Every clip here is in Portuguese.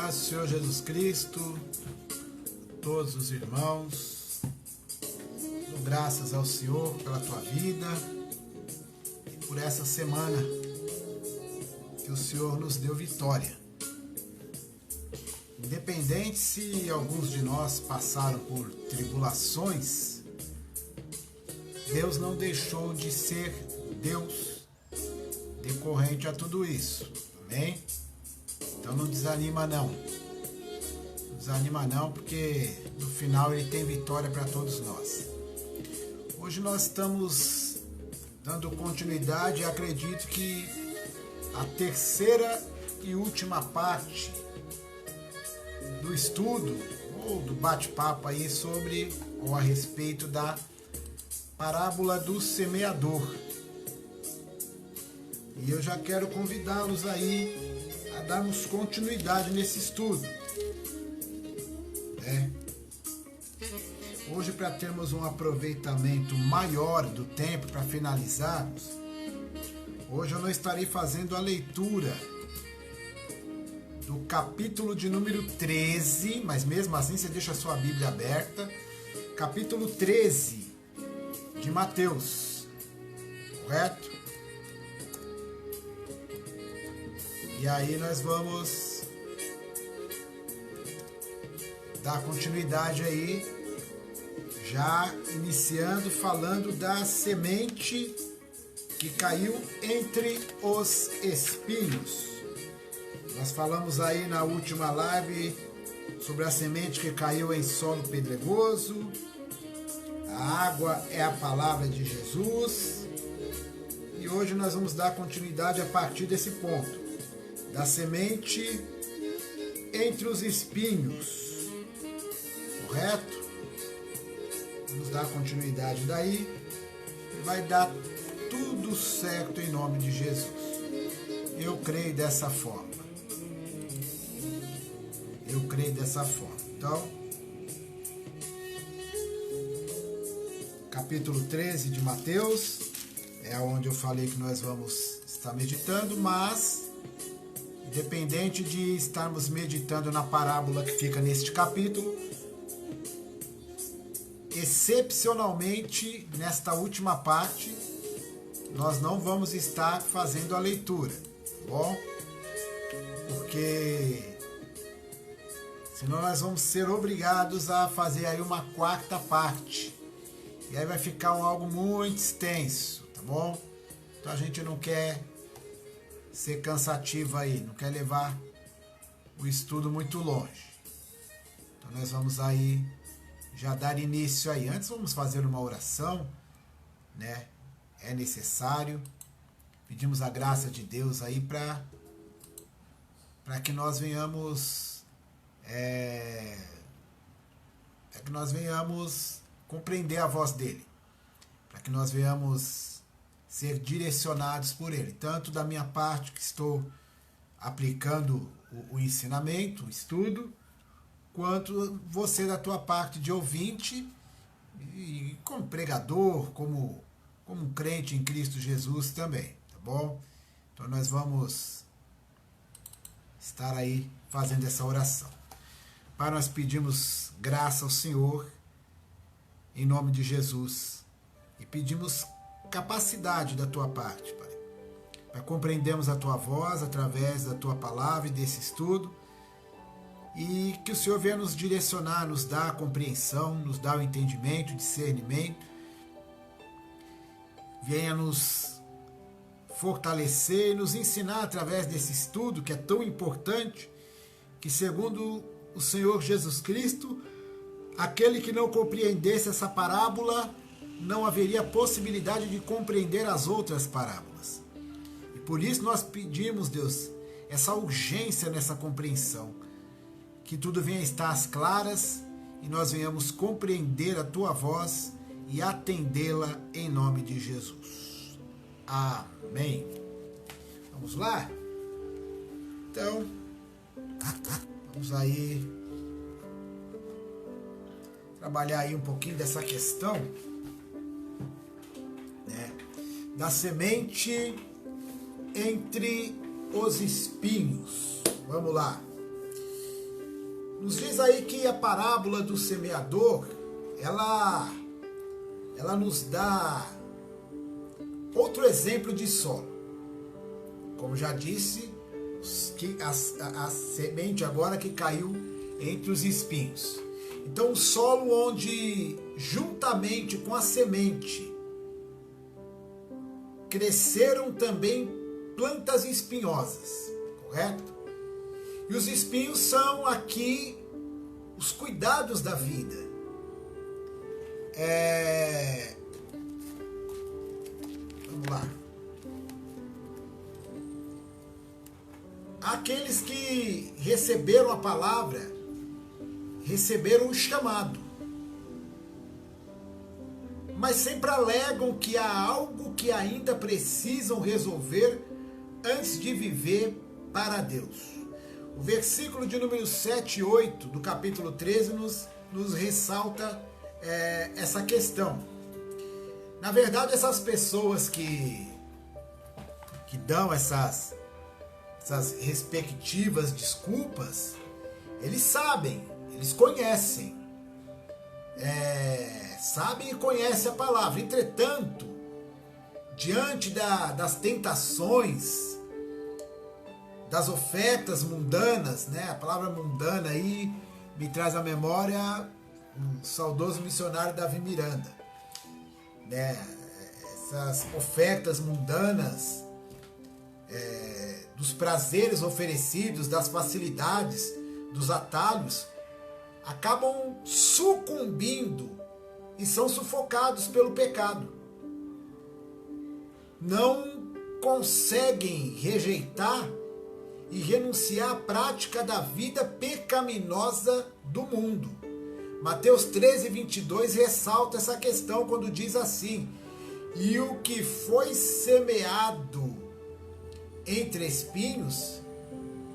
paz do Senhor Jesus Cristo, todos os irmãos, dou graças ao Senhor pela tua vida e por essa semana que o Senhor nos deu vitória. Independente se alguns de nós passaram por tribulações, Deus não deixou de ser Deus decorrente a tudo isso, amém? Então não desanima não. Não desanima não, porque no final Ele tem vitória para todos nós. Hoje nós estamos dando continuidade e acredito que a terceira e última parte do estudo ou do bate-papo aí sobre ou a respeito da parábola do semeador. E eu já quero convidá-los aí a darmos continuidade nesse estudo. Hoje, para termos um aproveitamento maior do tempo, para finalizarmos, hoje eu não estarei fazendo a leitura do capítulo de número 13, mas mesmo assim você deixa a sua Bíblia aberta, capítulo 13 de Mateus, correto? E aí nós vamos dar continuidade aí, já iniciando falando da semente que caiu entre os espinhos. Nós falamos aí na última live sobre a semente que caiu em solo pedregoso. A água é a palavra de Jesus. E hoje nós vamos dar continuidade a partir desse ponto. Da semente entre os espinhos, correto? Vamos dar continuidade daí e vai dar tudo certo em nome de Jesus. Eu creio dessa forma. Então, capítulo 13 de Mateus é onde eu falei que nós vamos estar meditando, mas independente de estarmos meditando na parábola que fica neste capítulo, excepcionalmente nesta última parte, nós não vamos estar fazendo a leitura, tá bom? Porque senão nós vamos ser obrigados a fazer aí uma quarta parte. E aí vai ficar algo muito extenso, tá bom? Então a gente não quer ser cansativo aí, não quer levar o estudo muito longe. Então nós vamos aí já dar início aí. Antes vamos fazer uma oração, né? É necessário. Pedimos a graça de Deus aí para que nós venhamos compreender a voz dele, para que nós venhamos ser direcionados por ele, tanto da minha parte que estou aplicando o ensinamento, o estudo, quanto você da tua parte de ouvinte e como pregador, como um crente em Cristo Jesus também, tá bom? Então nós vamos estar aí fazendo essa oração. Pai, nós pedimos graça ao Senhor em nome de Jesus e pedimos capacidade da tua parte, Pai, para compreendermos a tua voz através da tua palavra e desse estudo, e que o Senhor venha nos direcionar, nos dar a compreensão, nos dar o entendimento, o discernimento, venha nos fortalecer e nos ensinar através desse estudo que é tão importante, que segundo o Senhor Jesus Cristo, aquele que não compreendesse essa parábola não haveria possibilidade de compreender as outras parábolas. E por isso nós pedimos, Deus, essa urgência nessa compreensão, que tudo venha estar às claras e nós venhamos compreender a tua voz e atendê-la em nome de Jesus. Amém. Vamos lá? Então, vamos aí trabalhar aí um pouquinho dessa questão, né, da semente entre os espinhos. Vamos lá. Nos diz aí que a parábola do semeador, ela nos dá outro exemplo de solo. Como já disse, que a semente agora que caiu entre os espinhos. Então, o solo onde, juntamente com a semente, cresceram também plantas espinhosas, correto? E os espinhos são aqui os cuidados da vida. Vamos lá. Aqueles que receberam a palavra, receberam o chamado, mas sempre alegam que há algo que ainda precisam resolver antes de viver para Deus. O versículo de número 7 e 8 do capítulo 13 nos ressalta essa questão. Na verdade, essas pessoas que dão essas respectivas desculpas, eles sabem, eles conhecem, sabem e conhecem a palavra. Entretanto, diante das tentações, das ofertas mundanas, né? A palavra mundana aí me traz à memória um saudoso missionário Davi Miranda, né? Essas ofertas mundanas, dos prazeres oferecidos, das facilidades, dos atalhos, acabam sucumbindo e são sufocados pelo pecado. Não conseguem rejeitar e renunciar à prática da vida pecaminosa do mundo. Mateus 13, 22 ressalta essa questão quando diz assim: e o que foi semeado entre espinhos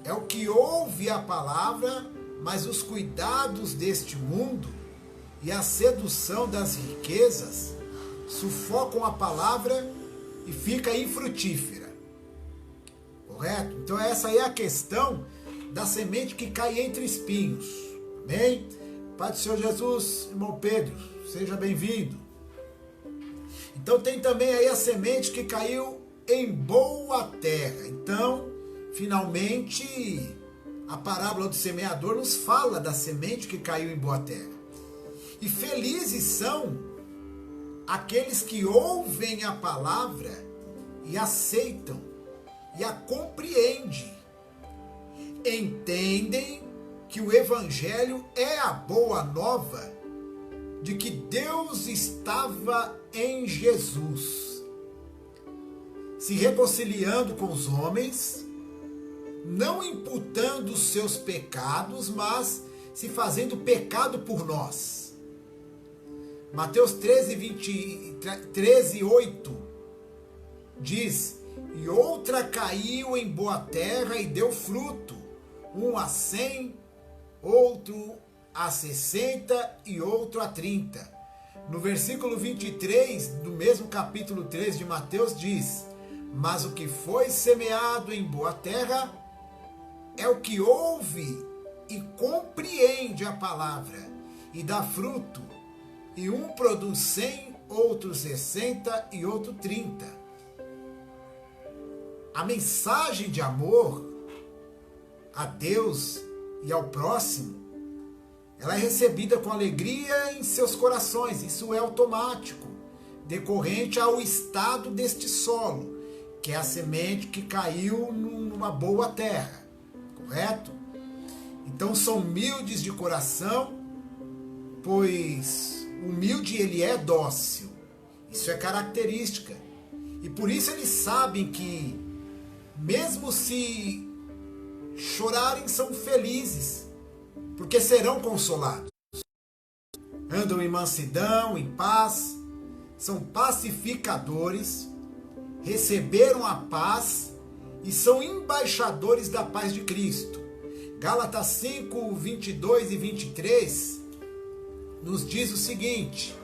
é o que ouve a palavra, mas os cuidados deste mundo e a sedução das riquezas sufocam a palavra e fica infrutífera. Correto? Então essa aí é a questão da semente que cai entre espinhos. Amém? Pai do Senhor Jesus, irmão Pedro, seja bem-vindo. Então tem também aí a semente que caiu em boa terra. Então, finalmente, a parábola do semeador nos fala da semente que caiu em boa terra. E felizes são aqueles que ouvem a palavra e aceitam e a compreendem. Entendem que o evangelho é a boa nova de que Deus estava em Jesus, se reconciliando com os homens, não imputando os seus pecados, mas se fazendo pecado por nós. Mateus 13, 8 diz: e outra caiu em boa terra e deu fruto, um a 100, outro a 60 e outro a 30. No versículo 23 do mesmo capítulo 3 de Mateus diz: mas o que foi semeado em boa terra é o que ouve e compreende a palavra e dá fruto, e um produz 100, outro 60 e outro 30. A mensagem de amor a Deus e ao próximo, ela é recebida com alegria em seus corações. Isso é automático, decorrente ao estado deste solo, que é a semente que caiu numa boa terra, correto? Então são humildes de coração, pois humilde ele é dócil. Isso é característica. E por isso eles sabem que, mesmo se chorarem, são felizes, porque serão consolados. Andam em mansidão, em paz, são pacificadores, receberam a paz e são embaixadores da paz de Cristo. Gálatas 5, 22 e 23 nos diz o seguinte: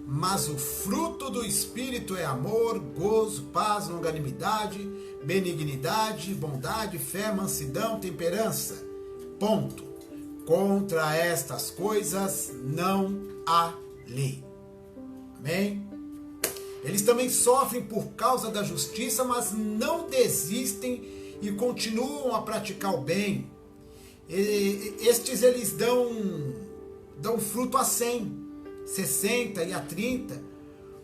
mas o fruto do Espírito é amor, gozo, paz, longanimidade, benignidade, bondade, fé, mansidão, temperança. Ponto. Contra estas coisas não há lei. Amém? Eles também sofrem por causa da justiça, mas não desistem e continuam a praticar o bem. Estes eles dão fruto a 100, 60 e a 30,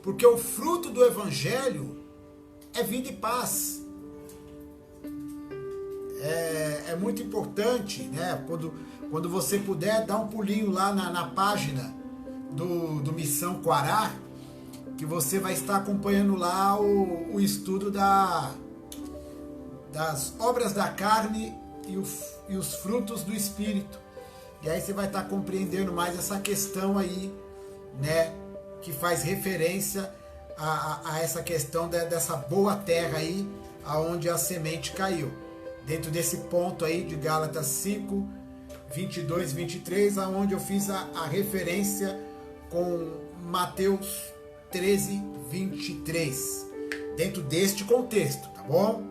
porque o fruto do Evangelho é vida e paz. É muito importante, né? Quando você puder, dar um pulinho lá na página do Missão Quará, que você vai estar acompanhando lá o estudo das obras da carne e os frutos do Espírito. E aí você vai estar compreendendo mais essa questão aí, né? Que faz referência a essa questão dessa boa terra aí, aonde a semente caiu. Dentro desse ponto aí de Gálatas 5, 22, 23, aonde eu fiz a referência com Mateus 13, 23. Dentro deste contexto, tá bom?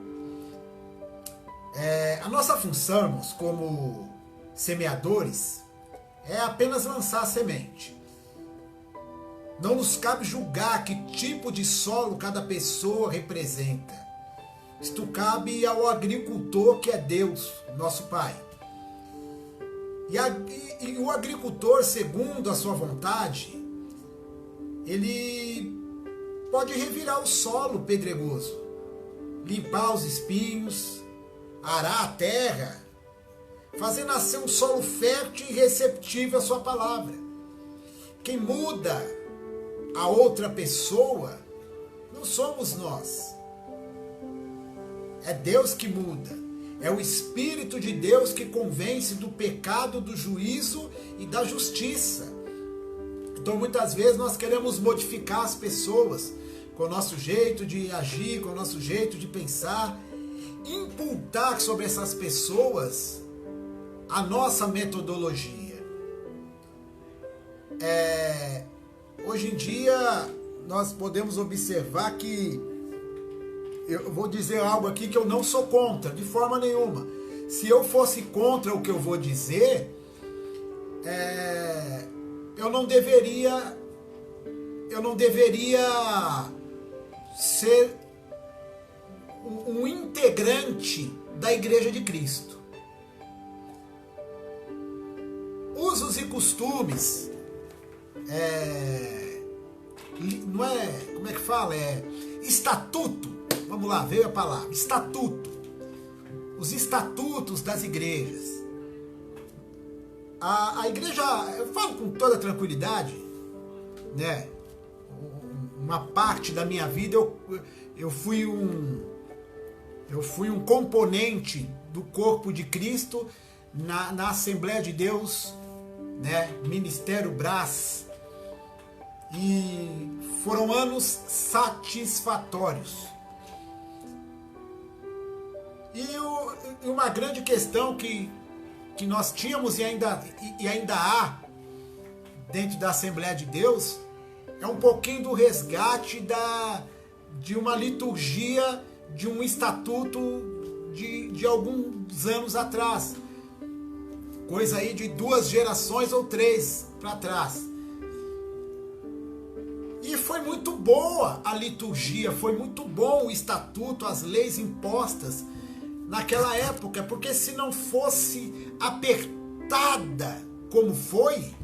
A nossa função, irmãos, como semeadores, é apenas lançar a semente. Não nos cabe julgar que tipo de solo cada pessoa representa. Isto cabe ao agricultor, que é Deus, nosso Pai. E o agricultor, segundo a sua vontade, ele pode revirar o solo pedregoso, limpar os espinhos, arar a terra, fazer nascer um solo fértil e receptível à sua palavra. Quem muda a outra pessoa não somos nós. É Deus que muda. É o Espírito de Deus que convence do pecado, do juízo e da justiça. Então muitas vezes nós queremos modificar as pessoas com o nosso jeito de agir, com o nosso jeito de pensar, imputar sobre essas pessoas a nossa metodologia. Hoje em dia nós podemos observar que, eu vou dizer algo aqui que eu não sou contra, de forma nenhuma. Se eu fosse contra o que eu vou dizer, eu não deveria ser um integrante da Igreja de Cristo. Usos e costumes, não é, como é que fala? Estatuto. Vamos lá, veio a palavra, estatuto. Os estatutos das igrejas. A igreja, eu falo com toda tranquilidade, né? Uma parte da minha vida eu fui um componente do corpo de Cristo na Assembleia de Deus, né? Ministério Brás. E foram anos satisfatórios. E uma grande questão que nós tínhamos e ainda há dentro da Assembleia de Deus é um pouquinho do resgate de uma liturgia, de um estatuto de alguns anos atrás. Coisa aí de 2 gerações ou 3 para trás. E foi muito boa a liturgia, foi muito bom o estatuto, as leis impostas naquela época, porque se não fosse apertada como foi,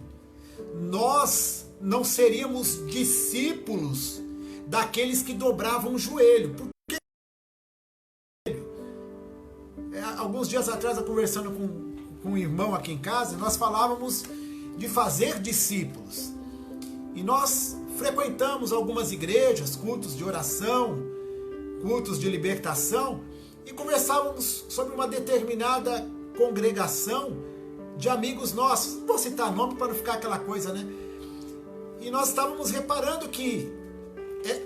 nós não seríamos discípulos daqueles que dobravam o joelho. Porque alguns dias atrás, eu conversando com um irmão aqui em casa, nós falávamos de fazer discípulos. E nós frequentamos algumas igrejas, cultos de oração, cultos de libertação, e conversávamos sobre uma determinada congregação de amigos nossos. Não vou citar nome para não ficar aquela coisa, né? E nós estávamos reparando que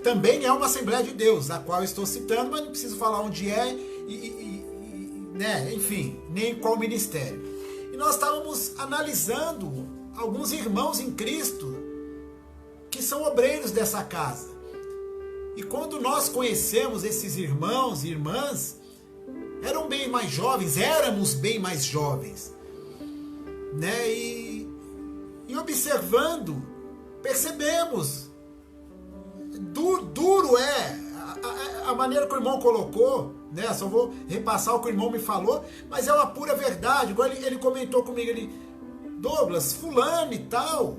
também é uma Assembleia de Deus, a qual eu estou citando, mas não preciso falar onde é, né? Enfim, nem qual ministério. E nós estávamos analisando alguns irmãos em Cristo que são obreiros dessa casa. E quando nós conhecemos esses irmãos e irmãs, éramos bem mais jovens, né? E observando, percebemos. Duro é a maneira que o irmão colocou, né? Só vou repassar o que o irmão me falou, mas é uma pura verdade. Igual ele comentou comigo, Douglas, fulano e tal,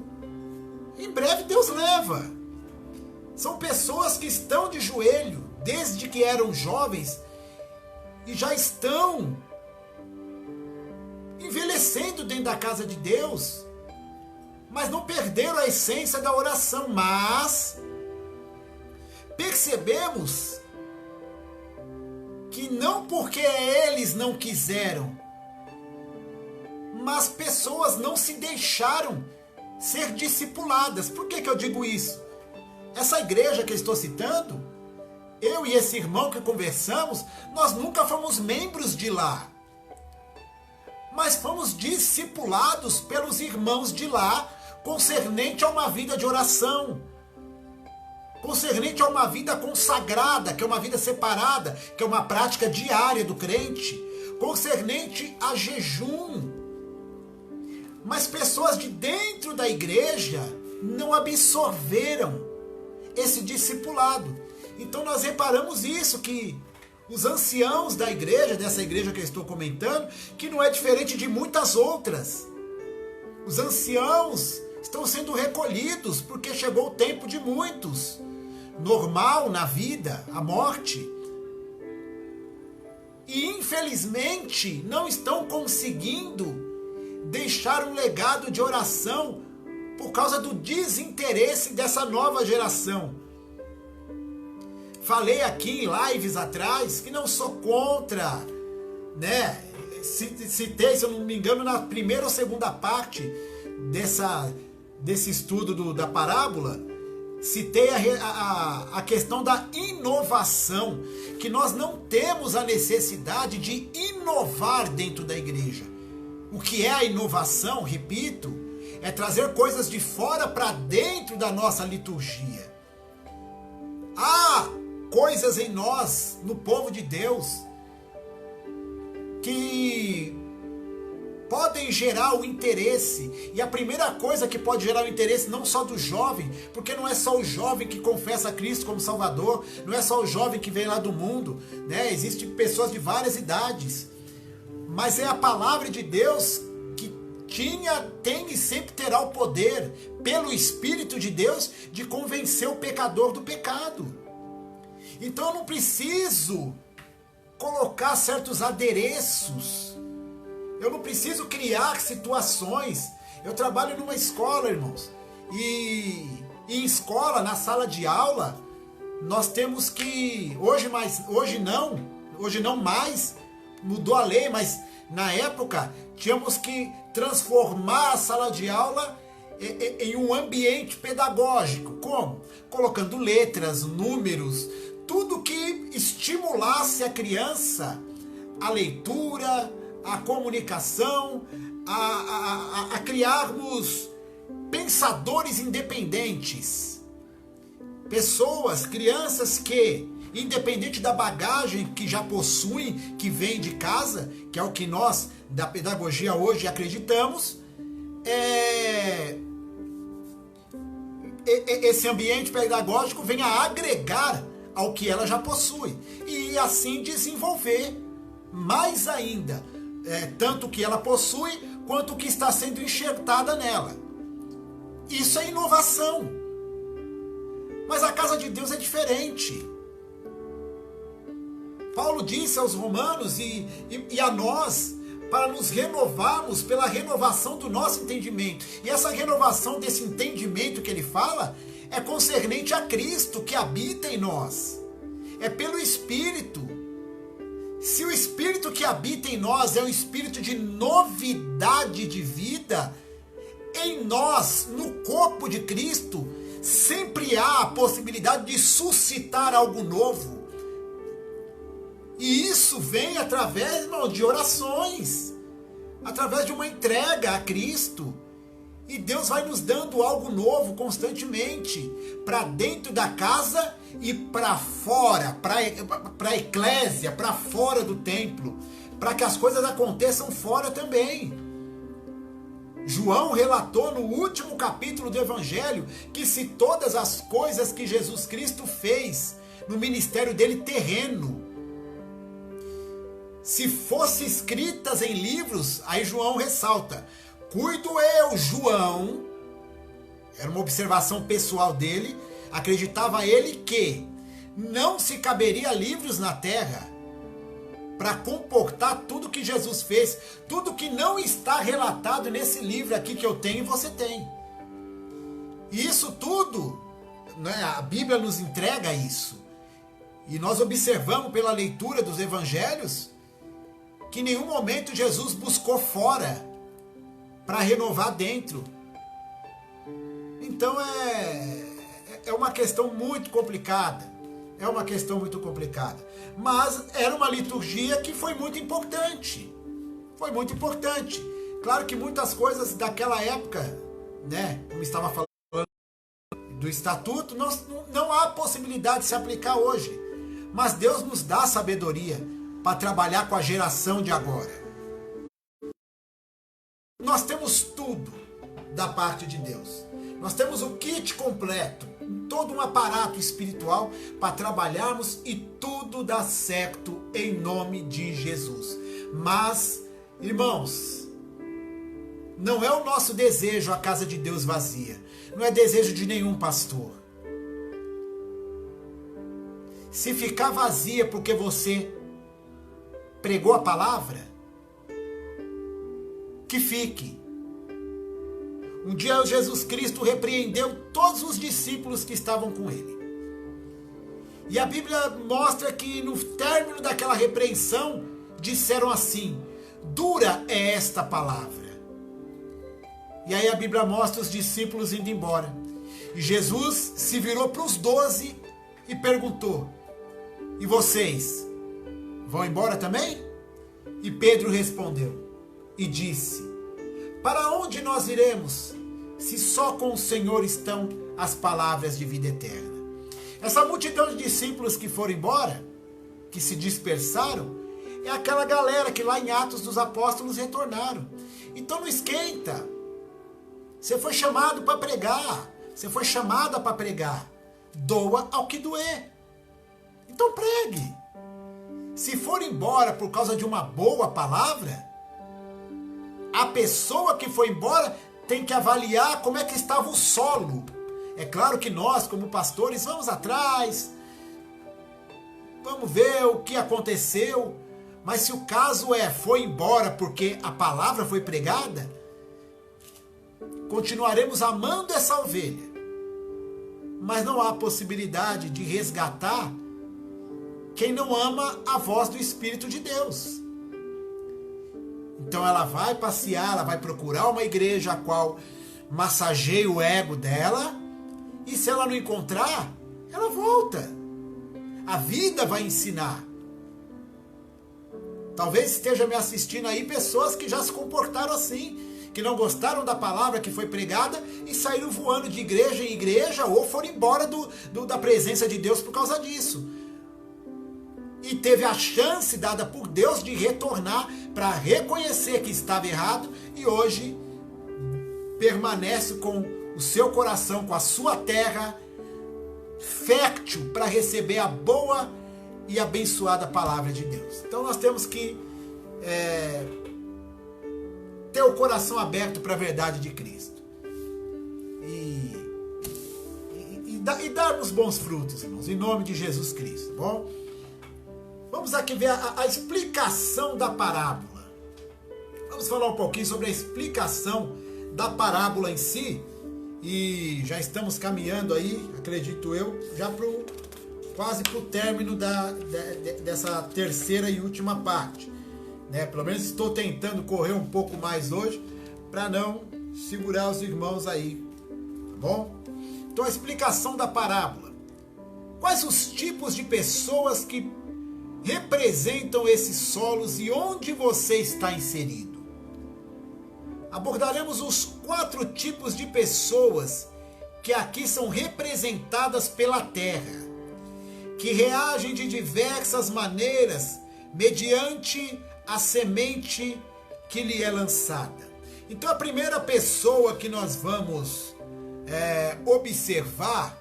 em breve Deus leva. São pessoas que estão de joelho desde que eram jovens e já estão envelhecendo dentro da casa de Deus, mas não perderam a essência da oração. Mas percebemos que não porque eles não quiseram, mas pessoas não se deixaram ser discipuladas. Por que eu digo isso? Essa igreja que eu estou citando, eu e esse irmão que conversamos, nós nunca fomos membros de lá, mas fomos discipulados pelos irmãos de lá, concernente a uma vida de oração, concernente a uma vida consagrada, que é uma vida separada, que é uma prática diária do crente, concernente a jejum. Mas pessoas de dentro da igreja não absorveram esse discipulado. Então nós reparamos isso, que os anciãos da igreja, dessa igreja que eu estou comentando, que não é diferente de muitas outras. Os anciãos estão sendo recolhidos porque chegou o tempo de muitos. Normal na vida, a morte. E infelizmente não estão conseguindo deixar um legado de oração por causa do desinteresse dessa nova geração. Falei aqui em lives atrás que não sou contra, né? Citei, se eu não me engano, na primeira ou segunda parte desse estudo da parábola, citei a questão da inovação, que nós não temos a necessidade de inovar dentro da igreja. O que é a inovação, repito, é trazer coisas de fora para dentro da nossa liturgia. Há coisas em nós, no povo de Deus, que podem gerar o interesse. E a primeira coisa que pode gerar o interesse não só do jovem, porque não é só o jovem que confessa a Cristo como Salvador, não é só o jovem que vem lá do mundo, né? Existem pessoas de várias idades, mas é a palavra de Deus que tem e sempre terá o poder, pelo Espírito de Deus, de convencer o pecador do pecado. Então eu não preciso colocar certos adereços, eu não preciso criar situações. Eu trabalho numa escola, irmãos, e em escola, na sala de aula, nós temos que, hoje não mais, mudou a lei, mas na época tínhamos que transformar a sala de aula em um ambiente pedagógico. Como? Colocando letras, números, tudo que estimulasse a criança a leitura, a comunicação, a criarmos pensadores independentes. Pessoas, crianças que, independente da bagagem que já possuem, que vem de casa, que é o que nós da pedagogia hoje acreditamos, esse ambiente pedagógico vem a agregar ao que ela já possui e assim desenvolver mais ainda, tanto o que ela possui quanto o que está sendo enxertada nela. Isso é inovação. Mas a casa de Deus é diferente. Paulo disse aos romanos e a nós, para nos renovarmos pela renovação do nosso entendimento. E essa renovação desse entendimento que ele fala é concernente a Cristo que habita em nós. É pelo Espírito. Se o Espírito que habita em nós é um Espírito de novidade de vida, em nós, no corpo de Cristo, sempre há a possibilidade de suscitar algo novo. E isso vem através, irmão, de orações, através de uma entrega a Cristo. E Deus vai nos dando algo novo constantemente, para dentro da casa e para fora, para a eclésia, para fora do templo, para que as coisas aconteçam fora também. João relatou no último capítulo do Evangelho que se todas as coisas que Jesus Cristo fez no ministério dele terreno, se fossem escritas em livros, aí João ressalta, cuido eu, João, era uma observação pessoal dele, acreditava ele que não se caberia livros na terra para comportar tudo que Jesus fez, tudo que não está relatado nesse livro aqui que eu tenho e você tem. E isso tudo, né, a Bíblia nos entrega isso. E nós observamos pela leitura dos evangelhos que em nenhum momento Jesus buscou fora para renovar dentro. Então é uma questão muito complicada. É uma questão muito complicada. Mas era uma liturgia que foi muito importante. Foi muito importante. Claro que muitas coisas daquela época, né, como estava falando do estatuto, não há possibilidade de se aplicar hoje. Mas Deus nos dá sabedoria para trabalhar com a geração de agora. Nós temos tudo da parte de Deus. Nós temos o kit completo, todo um aparato espiritual para trabalharmos e tudo dá certo em nome de Jesus. Mas, irmãos, não é o nosso desejo a casa de Deus vazia. Não é desejo de nenhum pastor. Se ficar vazia porque você pregou a palavra, que fique. Um dia Jesus Cristo repreendeu todos os discípulos que estavam com ele. E a Bíblia mostra que no término daquela repreensão, disseram assim, dura é esta palavra. E aí a Bíblia mostra os discípulos indo embora. E Jesus se virou para os 12 e perguntou, e vocês vão embora também? E Pedro respondeu e disse, para onde nós iremos, se só com o Senhor estão as palavras de vida eterna? Essa multidão de discípulos que foram embora, que se dispersaram, é aquela galera que lá em Atos dos Apóstolos retornaram. Então não esquenta. Você foi chamado para pregar, você foi chamada para pregar. Doa ao que doer. Então pregue. Se for embora por causa de uma boa palavra, a pessoa que foi embora tem que avaliar como é que estava o solo. É claro que nós, como pastores, vamos atrás, vamos ver o que aconteceu, mas se o caso foi embora porque a palavra foi pregada, continuaremos amando essa ovelha, mas não há possibilidade de resgatar quem não ama a voz do Espírito de Deus. Então ela vai passear, ela vai procurar uma igreja a qual massageie o ego dela, e se ela não encontrar, ela volta. A vida vai ensinar. Talvez esteja me assistindo aí pessoas que já se comportaram assim, que não gostaram da palavra que foi pregada e saíram voando de igreja em igreja ou foram embora da presença de Deus por causa disso. E teve a chance dada por Deus de retornar para reconhecer que estava errado e hoje permanece com o seu coração, com a sua terra fértil para receber a boa e abençoada palavra de Deus. Então nós temos que ter o coração aberto para a verdade de Cristo e darmos bons frutos, irmãos, em nome de Jesus Cristo, tá bom? Vamos aqui ver a explicação da parábola. Vamos falar um pouquinho sobre a explicação da parábola em si. E já estamos caminhando aí, acredito eu, já quase para o término dessa terceira e última parte. Né? Pelo menos estou tentando correr um pouco mais hoje para não segurar os irmãos aí. Tá bom? Então a explicação da parábola. Quais os tipos de pessoas que representam esses solos e onde você está inserido? Abordaremos os 4 tipos de pessoas que aqui são representadas pela terra, que reagem de diversas maneiras mediante a semente que lhe é lançada. Então a primeira pessoa que nós vamos observar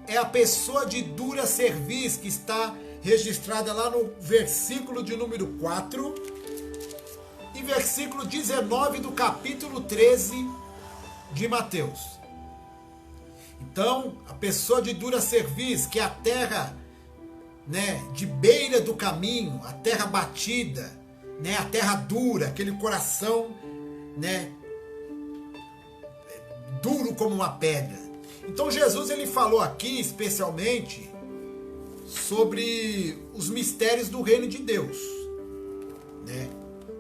é a pessoa de dura cerviz, que está registrada lá no versículo de número 4 e versículo 19 do capítulo 13 de Mateus. Então, a pessoa de dura cerviz, que é a terra, né, de beira do caminho, a terra batida, né, a terra dura, aquele coração, né, duro como uma pedra. Então Jesus, ele falou aqui especialmente sobre os mistérios do reino de Deus, né?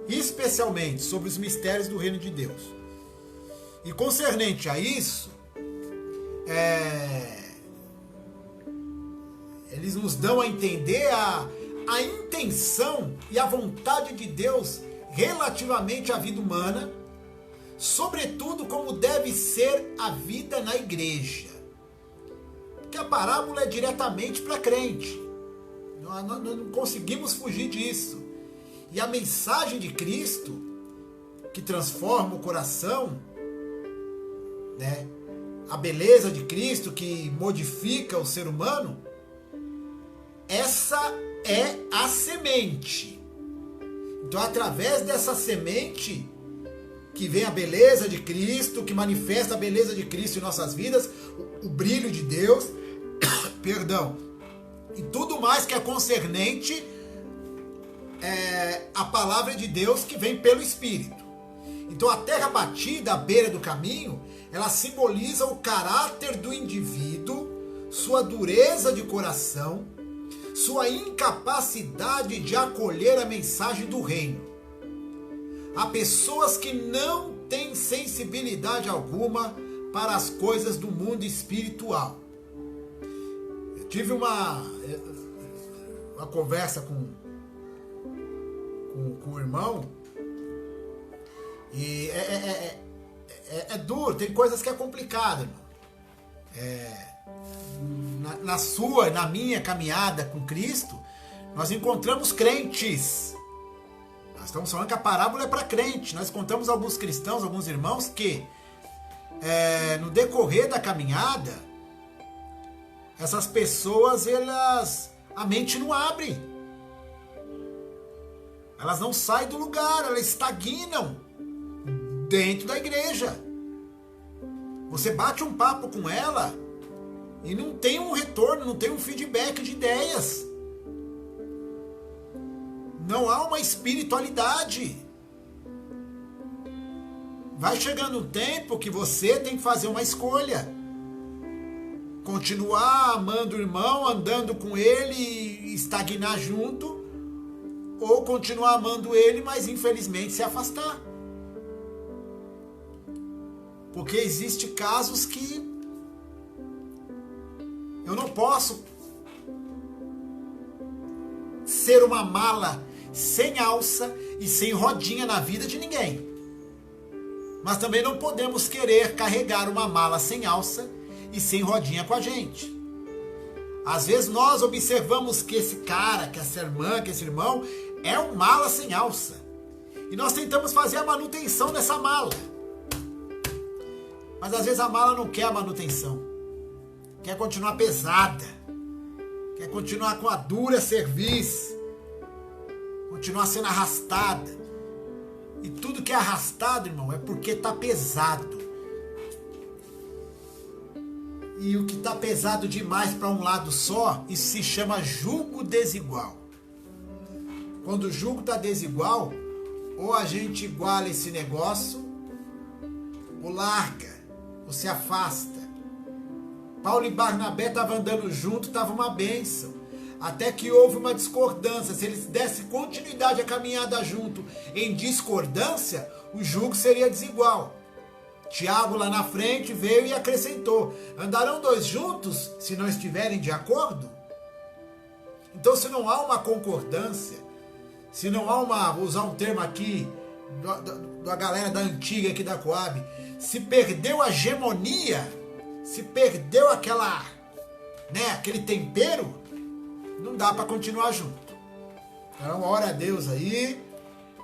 Especialmente sobre os mistérios do reino de Deus. E concernente a isso, eles nos dão a entender a intenção e a vontade de Deus relativamente à vida humana, sobretudo como deve ser a vida na igreja. Porque a parábola é diretamente para crente. Nós não conseguimos fugir disso. E a mensagem de Cristo, que transforma o coração, né? A beleza de Cristo, que modifica o ser humano, essa é a semente. Então, através dessa semente que vem a beleza de Cristo, que manifesta a beleza de Cristo em nossas vidas, o brilho de Deus, perdão, e tudo mais que é concernente a palavra de Deus que vem pelo Espírito. Então a terra batida à beira do caminho, ela simboliza o caráter do indivíduo, sua dureza de coração, sua incapacidade de acolher a mensagem do reino. Há pessoas que não têm sensibilidade alguma para as coisas do mundo espiritual. Eu tive uma conversa com o irmão, e é duro, tem coisas que é complicado, irmão. Na minha caminhada com Cristo, nós encontramos crentes. Nós estamos falando que a parábola é para crente. Nós encontramos alguns cristãos, alguns irmãos que, no decorrer da caminhada, essas pessoas, a mente não abre. Elas não saem do lugar, elas estagnam dentro da igreja. Você bate um papo com ela e não tem um retorno, não tem um feedback de ideias. Não há uma espiritualidade. Vai chegando um tempo que você tem que fazer uma escolha. Continuar amando o irmão, andando com ele e estagnar junto, ou continuar amando ele, mas infelizmente se afastar. Porque existem casos que eu não posso ser uma mala sem alça e sem rodinha na vida de ninguém. Mas também não podemos querer carregar uma mala sem alça e sem rodinha com a gente. Às vezes nós observamos que esse cara, que essa irmã, que esse irmão é um mala sem alça. E nós tentamos fazer a manutenção dessa mala. Mas às vezes a mala não quer a manutenção. Quer continuar pesada. Quer continuar com a dura cerviz. Continuar sendo arrastada. E tudo que é arrastado, irmão, é porque está pesado. E o que está pesado demais para um lado só, isso se chama jugo desigual. Quando o jugo está desigual, ou a gente iguala esse negócio, ou larga, ou se afasta. Paulo e Barnabé estavam andando junto, estava uma bênção. Até que houve uma discordância. Se eles dessem continuidade à caminhada junto em discordância, o jugo seria desigual. Tiago lá na frente veio e acrescentou: andarão dois juntos se não estiverem de acordo? Então, se não há uma concordância, se não há uma, vou usar um termo aqui da galera da antiga aqui da Coab, se perdeu a hegemonia, se perdeu aquela, né, aquele tempero, não dá para continuar junto. Então, ora a Deus aí,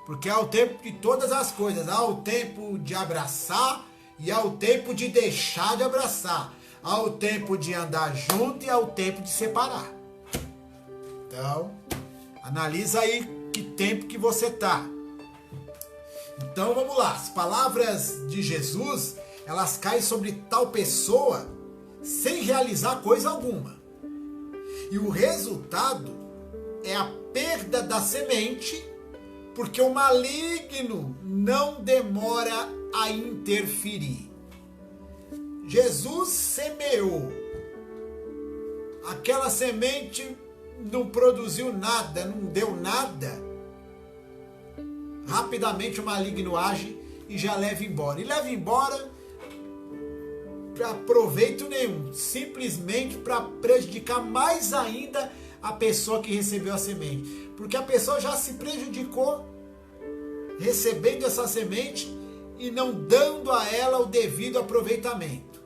Porque há o tempo de todas as coisas. Há o tempo de abraçar e há o tempo de deixar de abraçar. Há o tempo de andar junto e há o tempo de separar. Então, analisa aí que tempo que você está. Então, vamos lá. As palavras de Jesus, elas caem sobre tal pessoa sem realizar coisa alguma. E o resultado é a perda da semente, porque o maligno não demora a interferir. Jesus semeou. Aquela semente não produziu nada, não deu nada. Rapidamente o maligno age e já leva embora. E leva embora para proveito nenhum, simplesmente para prejudicar mais ainda a pessoa que recebeu a semente. Porque a pessoa já se prejudicou recebendo essa semente e não dando a ela o devido aproveitamento.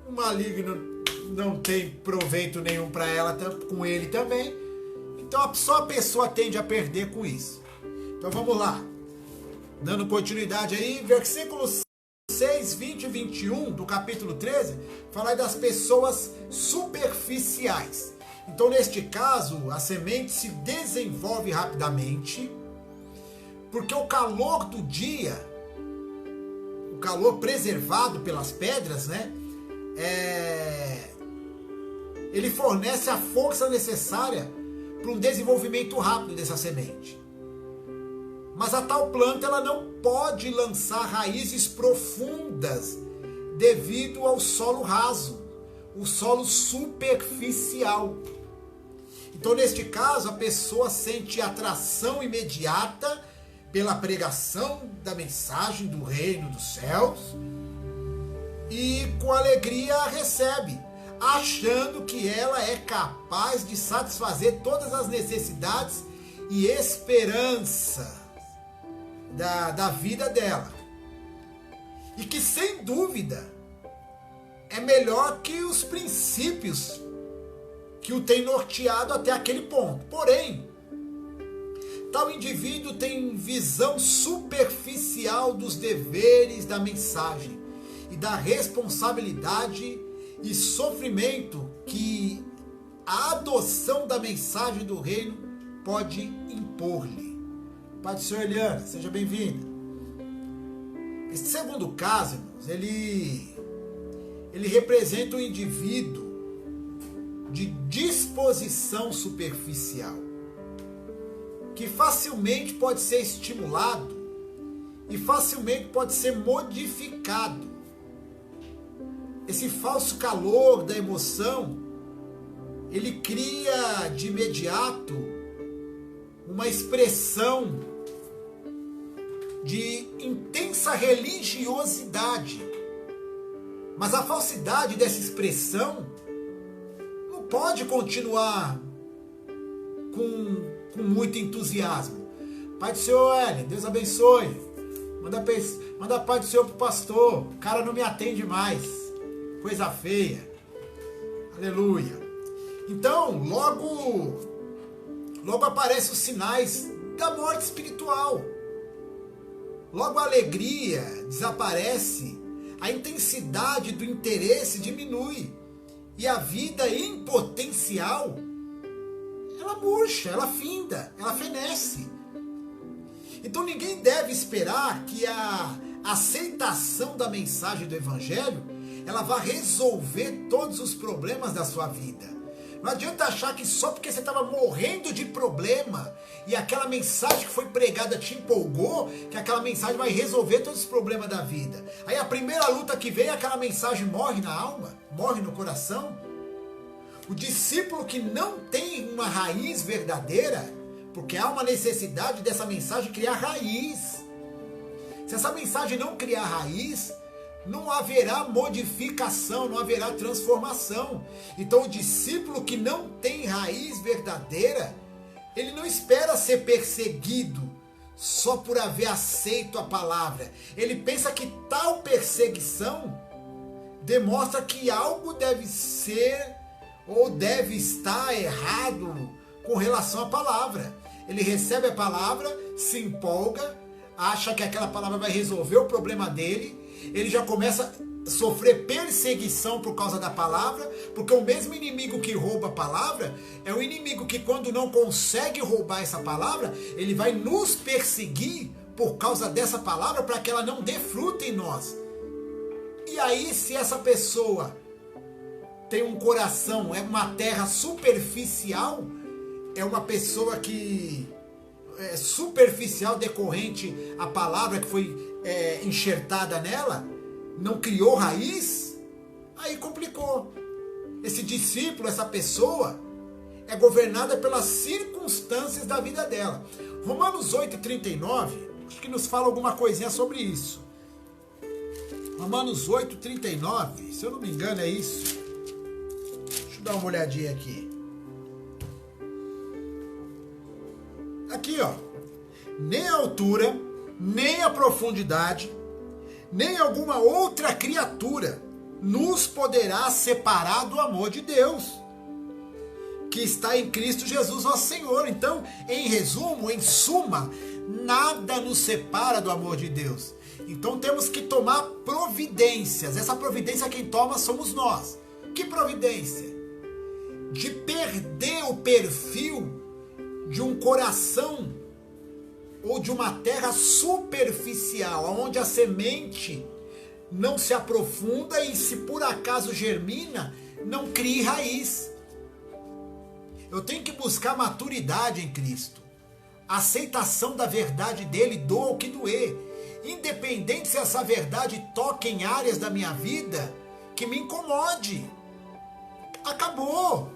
O maligno não tem proveito nenhum para ela, com ele também. Então só a pessoa tende a perder com isso. Então vamos lá. Dando continuidade aí, versículos 6, 20 e 21 do capítulo 13, fala das pessoas superficiais. Então neste caso, a semente se desenvolve rapidamente, porque o calor do dia, o calor preservado pelas pedras, né? Ele fornece a força necessária para um desenvolvimento rápido dessa semente. Mas a tal planta ela não pode lançar raízes profundas devido ao solo raso, o solo superficial. Então, neste caso, a pessoa sente atração imediata pela pregação da mensagem do reino dos céus e com alegria a recebe, achando que ela é capaz de satisfazer todas as necessidades e esperança da vida dela. E que, sem dúvida, é melhor que os princípios que o tem norteado até aquele ponto. Porém, tal indivíduo tem visão superficial dos deveres da mensagem e da responsabilidade e sofrimento que a adoção da mensagem do reino pode impor-lhe. Pai do Senhor, Eliana, seja bem-vinda. Esse segundo caso, irmãos, ele representa um indivíduo de disposição superficial, que facilmente pode ser estimulado e facilmente pode ser modificado. Esse falso calor da emoção, ele cria de imediato uma expressão de intensa religiosidade. Mas a falsidade dessa expressão não pode continuar com muito entusiasmo. Pai do Senhor, Hélio, Deus abençoe. Manda a paz do Senhor pro pastor. O cara não me atende mais. Coisa feia. Aleluia. Então, logo aparecem os sinais da morte espiritual. Logo a alegria desaparece, a intensidade do interesse diminui e a vida em potencial, ela murcha, ela finda, ela fenece. Então ninguém deve esperar que a aceitação da mensagem do Evangelho ela vá resolver todos os problemas da sua vida. Não adianta achar que só porque você estava morrendo de problema e aquela mensagem que foi pregada te empolgou, que aquela mensagem vai resolver todos os problemas da vida. Aí a primeira luta que vem, aquela mensagem morre na alma, morre no coração. O discípulo que não tem uma raiz verdadeira, porque há uma necessidade dessa mensagem criar raiz. Se essa mensagem não criar raiz, não haverá modificação, não haverá transformação. Então o discípulo que não tem raiz verdadeira, ele não espera ser perseguido só por haver aceito a palavra. Ele pensa que tal perseguição demonstra que algo deve ser ou deve estar errado com relação à palavra. Ele recebe a palavra, se empolga, acha que aquela palavra vai resolver o problema dele, ele já começa a sofrer perseguição por causa da palavra, porque o mesmo inimigo que rouba a palavra é o inimigo que, quando não consegue roubar essa palavra, ele vai nos perseguir por causa dessa palavra para que ela não dê fruto em nós. E aí, se essa pessoa tem um coração, é uma terra superficial, é uma pessoa que é superficial decorrente à palavra que foi enxertada nela, não criou raiz, aí complicou. Esse discípulo, essa pessoa, é governada pelas circunstâncias da vida dela. Romanos 8,39, acho que nos fala alguma coisinha sobre isso. Romanos 8,39, se eu não me engano é isso. Deixa eu dar uma olhadinha aqui. Aqui, ó. Nem a altura, nem a profundidade, nem alguma outra criatura nos poderá separar do amor de Deus, que está em Cristo Jesus, nosso Senhor. Então, em resumo, em suma, nada nos separa do amor de Deus. Então temos que tomar providências. Essa providência quem toma somos nós. Que providência? De perder o perfil de um coração ou de uma terra superficial, onde a semente não se aprofunda e, se por acaso germina, não cria raiz. Eu tenho que buscar maturidade em Cristo, aceitação da verdade dele, doa o que doer, independente se essa verdade toca em áreas da minha vida que me incomode. Acabou.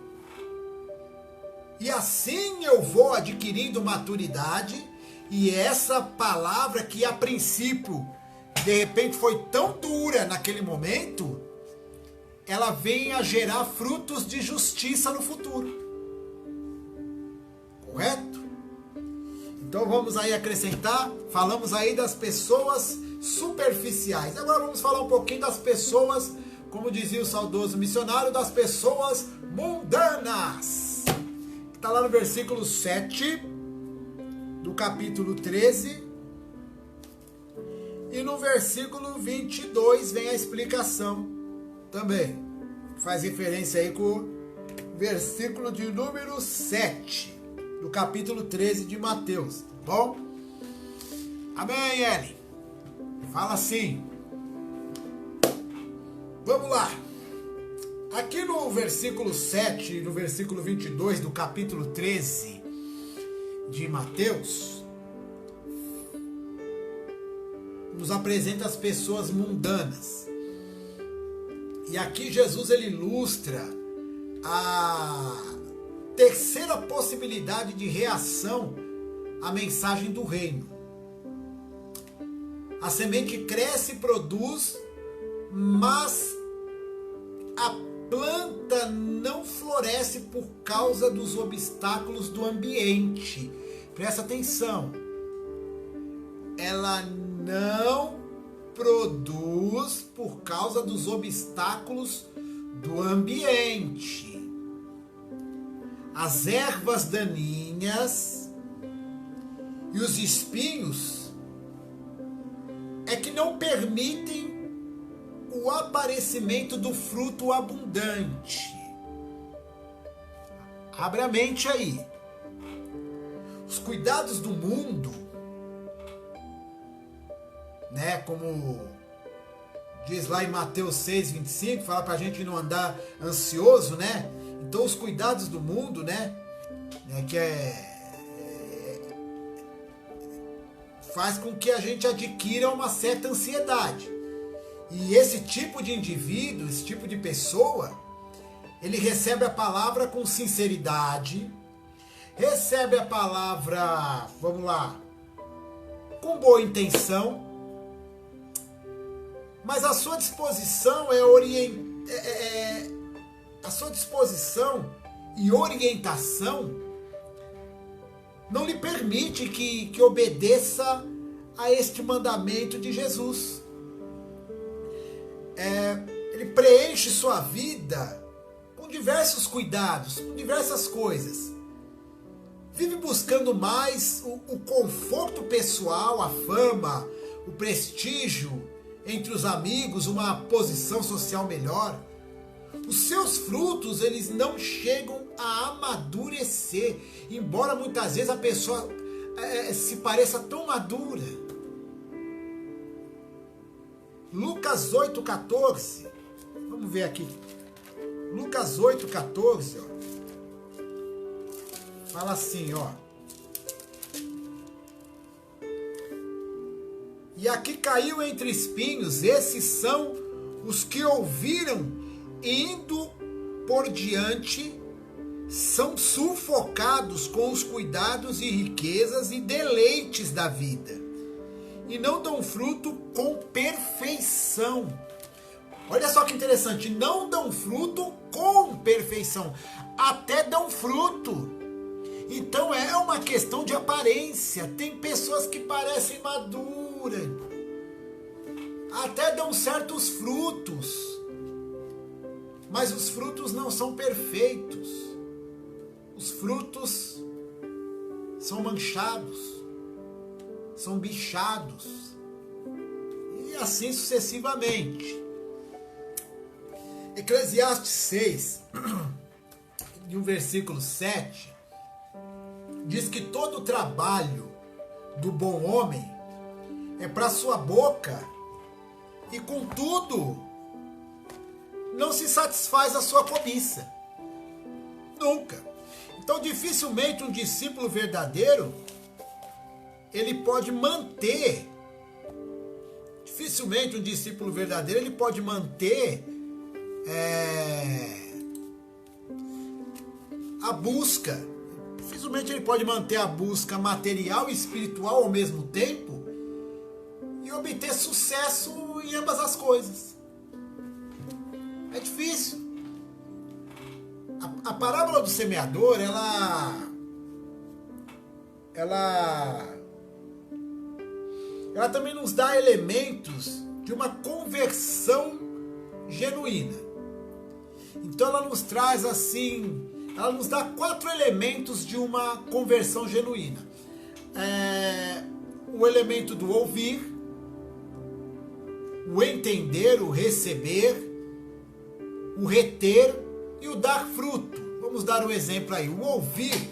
E assim eu vou adquirindo maturidade, e essa palavra que a princípio, de repente, foi tão dura naquele momento, ela vem a gerar frutos de justiça no futuro. Correto? Então vamos aí acrescentar, falamos aí das pessoas superficiais. Agora vamos falar um pouquinho das pessoas, como dizia o saudoso missionário, das pessoas mundanas. Está lá no versículo 7 do capítulo 13. E no versículo 22 vem a explicação também. Faz referência aí com o versículo de número 7 do capítulo 13 de Mateus. Tá bom? Amém, Eli? Fala assim. Vamos lá. Aqui no versículo 7, no versículo 22 do capítulo 13 de Mateus, nos apresenta as pessoas mundanas. E aqui Jesus ele ilustra a terceira possibilidade de reação à mensagem do reino. A semente cresce e produz, mas a planta não floresce por causa dos obstáculos do ambiente. Presta atenção. Ela não produz por causa dos obstáculos do ambiente. As ervas daninhas e os espinhos é que não permitem o aparecimento do fruto abundante. Abre a mente aí. Os cuidados do mundo, né, como diz lá em Mateus 6,25, fala pra gente não andar ansioso, né? Então os cuidados do mundo, né, que faz com que a gente adquira uma certa ansiedade. E esse tipo de indivíduo, esse tipo de pessoa, ele recebe a palavra com sinceridade, recebe a palavra, vamos lá, com boa intenção, mas a sua disposição a sua disposição e orientação não lhe permite que obedeça a este mandamento de Jesus. Ele preenche sua vida com diversos cuidados, com diversas coisas. vive buscando mais o conforto pessoal, a fama, o prestígio entre os amigos, uma posição social melhor, os seus frutos, eles não chegam a amadurecer, embora muitas vezes a pessoa se pareça tão madura. Lucas 8,14, vamos ver aqui, Lucas 8,14, ó. Fala assim, ó. E aqui caiu entre espinhos, esses são os que ouviram, indo por diante, são sufocados com os cuidados e riquezas e deleites da vida, e não dão fruto com perfeição. Olha só que interessante, não dão fruto com perfeição, até dão fruto. Então é uma questão de aparência. Tem pessoas que parecem maduras, até dão certos frutos, mas os frutos não são perfeitos. Os frutos são manchados, são bichados, e assim sucessivamente. Eclesiastes 6, de um versículo 7, diz que todo o trabalho do bom homem é para sua boca, e contudo não se satisfaz a sua cobiça. Nunca. Então dificilmente um discípulo verdadeiro ele pode manter, a busca. Dificilmente ele pode manter a busca material e espiritual ao mesmo tempo e obter sucesso em ambas as coisas. É difícil. A parábola do semeador, ela também nos dá elementos de uma conversão genuína. Então ela nos traz assim, ela nos dá 4 elementos de uma conversão genuína. O elemento do ouvir, o entender, o receber, o reter e o dar fruto. Vamos dar um exemplo aí. O ouvir,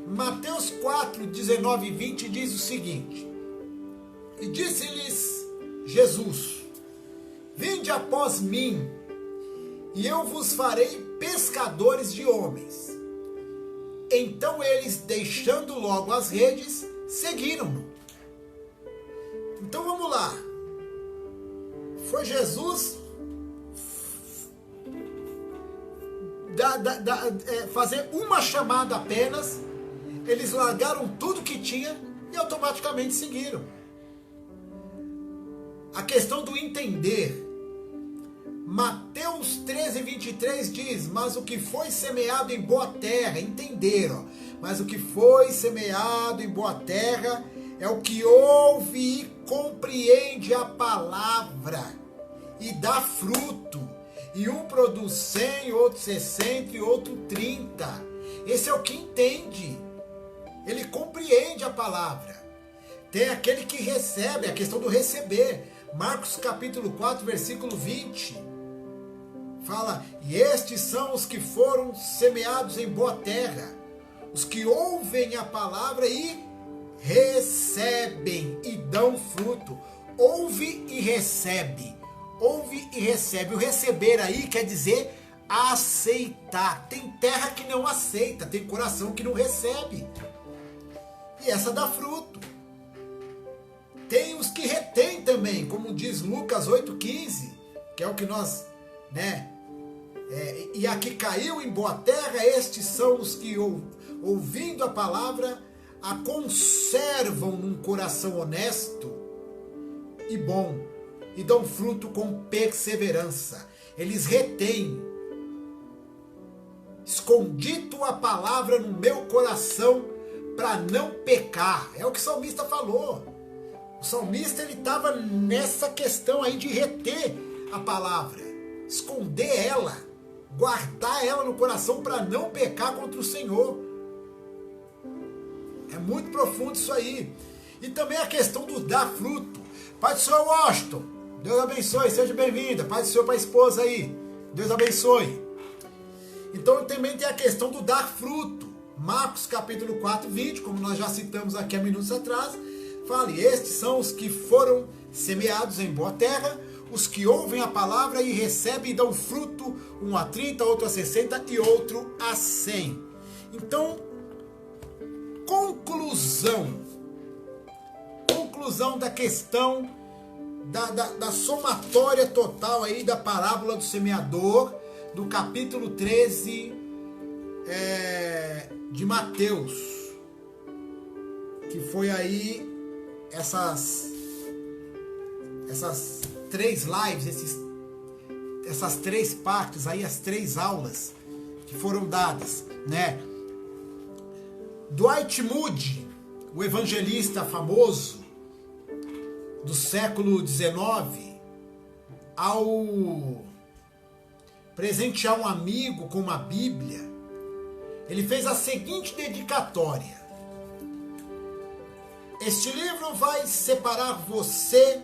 Mateus 4, 19 e 20 diz o seguinte: e disse-lhes Jesus: vinde após mim, e eu vos farei pescadores de homens. Então eles, deixando logo as redes, seguiram-no. Então vamos lá. Foi Jesus fazer uma chamada apenas, eles largaram tudo que tinha e automaticamente seguiram. A questão do entender. Mateus 13, 23 diz: mas o que foi semeado em boa terra, entenderam? Mas o que foi semeado em boa terra é o que ouve e compreende a palavra e dá fruto. E um produz 100, outro 60 e outro 30. Esse é o que entende. Ele compreende a palavra. Tem aquele que recebe, a questão do receber. Marcos capítulo 4, versículo 20. Fala: e estes são os que foram semeados em boa terra, os que ouvem a palavra e recebem e dão fruto. Ouve e recebe. Ouve e recebe. O receber aí quer dizer aceitar. Tem terra que não aceita, tem coração que não recebe. E essa dá fruto. Tem os que retêm também, como diz Lucas 8,15, que é o que nós, e aqui caiu em boa terra, estes são os que, ouvindo a palavra, a conservam num coração honesto e bom, e dão fruto com perseverança. Eles retêm. Escondi tua palavra no meu coração para não pecar. É o que o salmista falou. O salmista ele estava nessa questão aí de reter a palavra, esconder ela, guardar ela no coração para não pecar contra o Senhor. É muito profundo isso aí. E também a questão do dar fruto. Pai do Senhor Washington, Deus abençoe, seja bem-vinda. Pai do Senhor para a esposa aí, Deus abençoe. Então também tem a questão do dar fruto. Marcos capítulo 4, 20, como nós já citamos aqui há minutos atrás, fala: e estes são os que foram semeados em boa terra, os que ouvem a palavra e recebem e dão fruto, um a 30, outro a 60 e outro a 100. Então, conclusão da questão da somatória total aí da parábola do semeador, do capítulo 13 de Mateus, que foi aí essas 3 lives, essas 3 partes aí, as 3 aulas que foram dadas, né? Dwight Moody, o evangelista famoso do século XIX, ao presentear um amigo com uma Bíblia, ele fez a seguinte dedicatória: este livro vai separar você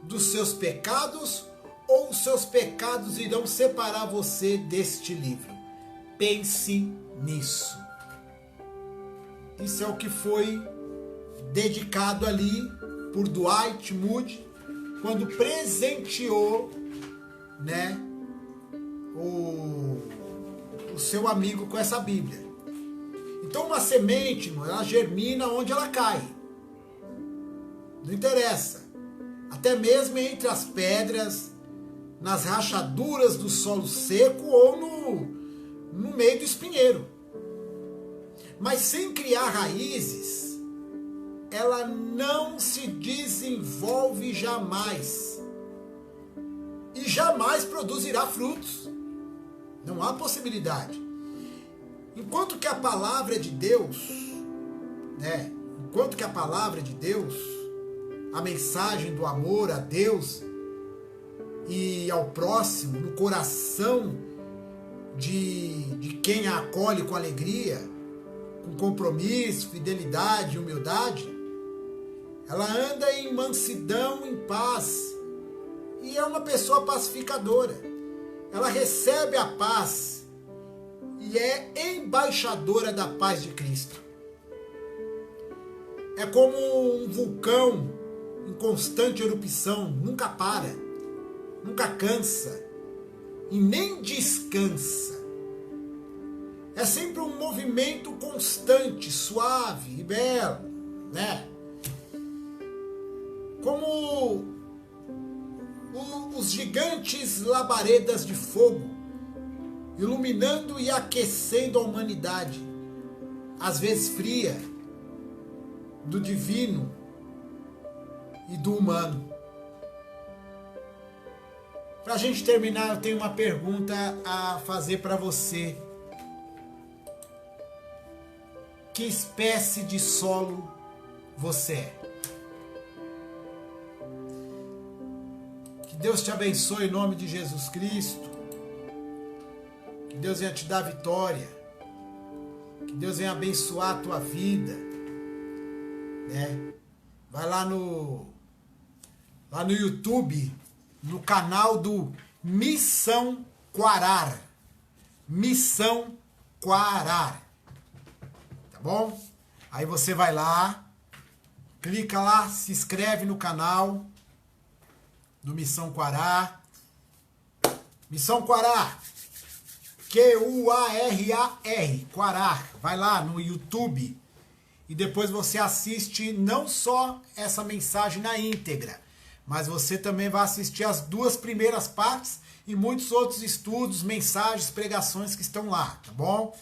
dos seus pecados, ou os seus pecados irão separar você deste livro? Pense nisso. Isso é o que foi dedicado ali por Dwight Moody quando presenteou, né, o seu amigo com essa Bíblia. Então uma semente, ela germina onde ela cai. Não interessa. Até mesmo entre as pedras, nas rachaduras do solo seco ou no meio do espinheiro. Mas sem criar raízes, ela não se desenvolve jamais. E jamais produzirá frutos. Não há possibilidade. Enquanto que a palavra de Deus, né? Enquanto que a palavra de Deus, a mensagem do amor a Deus e ao próximo, no coração de quem a acolhe com alegria, com compromisso, fidelidade e humildade, ela anda em mansidão, em paz, e é uma pessoa pacificadora. Ela recebe a paz e é embaixadora da paz de Cristo. É como um vulcão em constante erupção, nunca para, nunca cansa e nem descansa. É sempre um movimento constante, suave e belo, né? Como os gigantes labaredas de fogo, iluminando e aquecendo a humanidade, às vezes fria, do divino e do humano. Para a gente terminar, eu tenho uma pergunta a fazer para você. Que espécie de solo você é? Que Deus te abençoe em nome de Jesus Cristo. Que Deus venha te dar vitória. Que Deus venha abençoar a tua vida. Né? Vai lá no YouTube, no canal do Missão Quarar. Missão Quarar. Tá bom? Aí você vai lá, clica lá, se inscreve no canal do Missão Quarar. Missão Quarar. Q-U-A-R-A-R. Quarar. Vai lá no YouTube e depois você assiste não só essa mensagem na íntegra, mas você também vai assistir as 2 primeiras partes e muitos outros estudos, mensagens, pregações que estão lá, tá bom?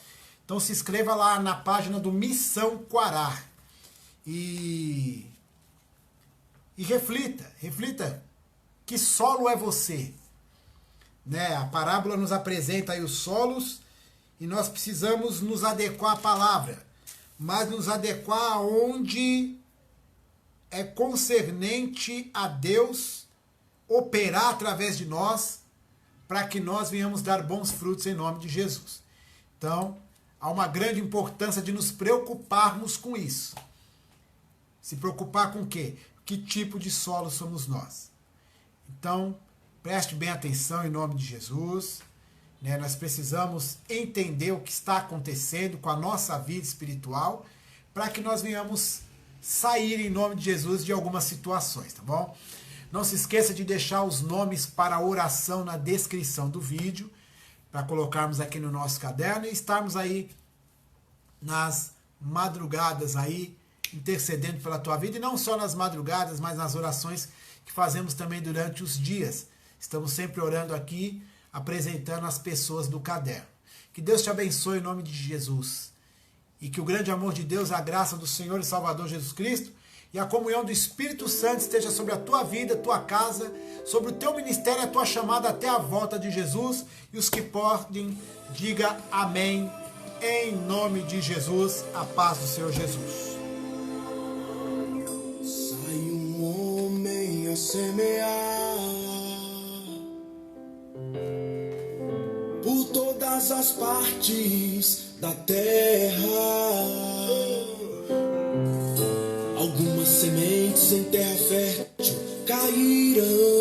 Então se inscreva lá na página do Missão Quarar e reflita que solo é você, né? A parábola nos apresenta aí os solos e nós precisamos nos adequar à palavra, mas nos adequar aonde é concernente a Deus operar através de nós para que nós venhamos dar bons frutos em nome de Jesus. Então, há uma grande importância de nos preocuparmos com isso. Se preocupar com o quê? Que tipo de solo somos nós? Então, preste bem atenção em nome de Jesus. Nós precisamos entender o que está acontecendo com a nossa vida espiritual para que nós venhamos sair em nome de Jesus de algumas situações, tá bom? Não se esqueça de deixar os nomes para a oração na descrição do vídeo, para colocarmos aqui no nosso caderno e estarmos aí nas madrugadas aí, intercedendo pela tua vida, e não só nas madrugadas, mas nas orações que fazemos também durante os dias. Estamos sempre orando aqui, apresentando as pessoas do caderno. Que Deus te abençoe em nome de Jesus. E que o grande amor de Deus, a graça do Senhor e Salvador Jesus Cristo e a comunhão do Espírito Santo esteja sobre a tua vida, tua casa, sobre o teu ministério, a tua chamada até a volta de Jesus. E os que podem, diga amém. Em nome de Jesus, a paz do Senhor Jesus. Sai um homem a semear por todas as partes da terra. Algumas sementes em terra fértil cairão,